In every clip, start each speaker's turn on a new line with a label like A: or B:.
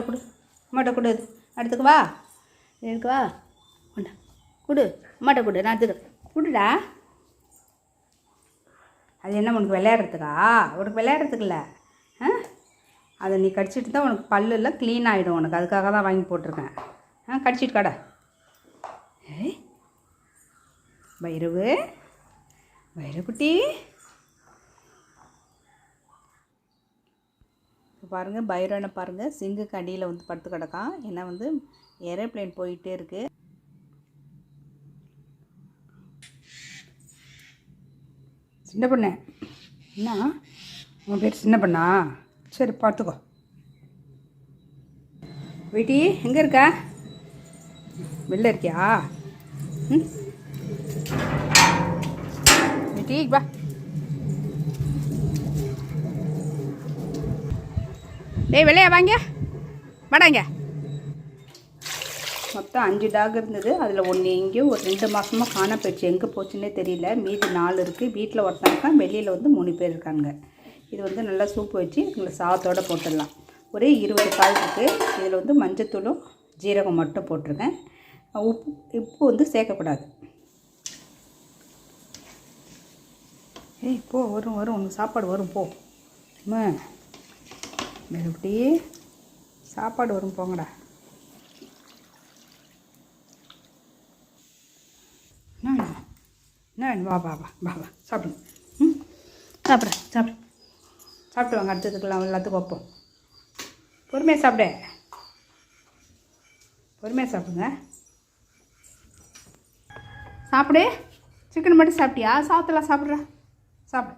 A: கொடு அம்மாட்ட கொடு எடுத்துக்கு வா எனக்கு வா கொண்டா கொடு அம்மாட்ட கொடு நான் எடுத்துக்கிறேன் கொடுடா. அது என்ன உனக்கு விளையாடுறதுக்கா? உனக்கு விளையாடுறதுக்கு இல்லை. அதை நீ கடிச்சிட்டு தான் உனக்கு பல்லுலாம் க்ளீன் ஆகிடும். உனக்கு அதுக்காக தான் வாங்கி போட்டிருக்கேன். கடிச்சிட்டு கடை. ஏய் பைரவு பைரக்குட்டி பாருங்கள், பைரவனை பாருங்கள், சிங்குக்கு அடியில் வந்து படுத்து கிடக்கான். ஏன்னா வந்து ஏரோப்ளேன் போயிட்டே இருக்குது. சின்ன பொண்ணு என்ன உன் பேர் சின்ன பொண்ணா? சரி பார்த்துக்கோ. வீட்டி எங்கே இருக்கா? வெளில இருக்கியா? வீட்டி வா. டேய் வெளியே வாங்க வாடாங்க. மொத்தம் 5 டாக் இருந்தது. அதில் ஒன்று எங்கேயும் ஒரு 2 மாதமாக காண போயிடுச்சு. எங்கே போச்சுன்னே தெரியல. மீதி 4 இருக்குது. வீட்டில் ஒருத்தன் இருக்கான், வெளியில் வந்து 3 பேர் இருக்காங்க. இது வந்து நல்லா சூப்பு வச்சு எங்களை சாதத்தோடு போட்டுடலாம். ஒரு 20 கால் இருக்குது. இதில் வந்து மஞ்சத்தூளும் ஜீரகம் மட்டும் போட்டிருக்கேன். உப்பு வந்து சேர்க்கக்கூடாது. ஏய் போ, வரும் உனக்கு சாப்பாடு வரும் போ. அப்படி சாப்பாடு வரும் போங்கடா. என்ன வேணும்? வா வா வா வா வா சாப்பிடுங்க. சாப்பிட்டு வாங்க. அடுத்ததுக்கெல்லாம் எல்லாத்துக்கும் வைப்போம். பொறுமையாக சாப்பிடுங்க. சாப்பிடு. சிக்கன் மட்டும் சாப்பிட்டியா? சாப்பிடலாம். சாப்பிடு.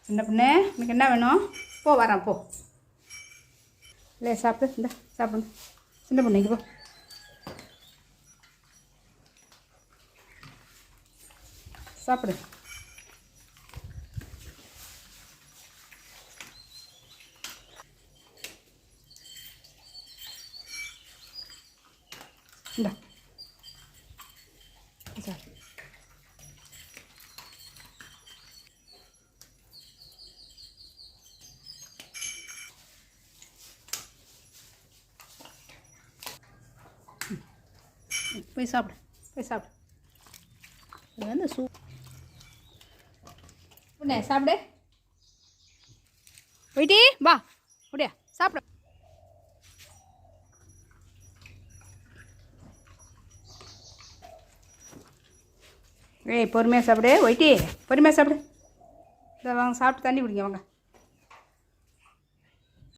A: சின்ன பொண்ணு எனக்கு என்ன வேணும்? போ வரேன் போ. இல்லை சாப்பிடு. இந்த சாப்பிடுங்க. சின்ன பொண்ணு இங்கே போ. சாப்பிடு. இந்த சாப்பிடு. போய் சாப்பிடு. இது வந்து உடனே சாப்பிடு. போயிட்டி வா முடியா சாப்பிடு. ஏய் பொறுமையாக சாப்பிடு. ஒயிட்டி பொறுமையாக சாப்பிடு. இதை வாங்க சாப்பிட்டு தண்ணி குடிங்க வாங்க.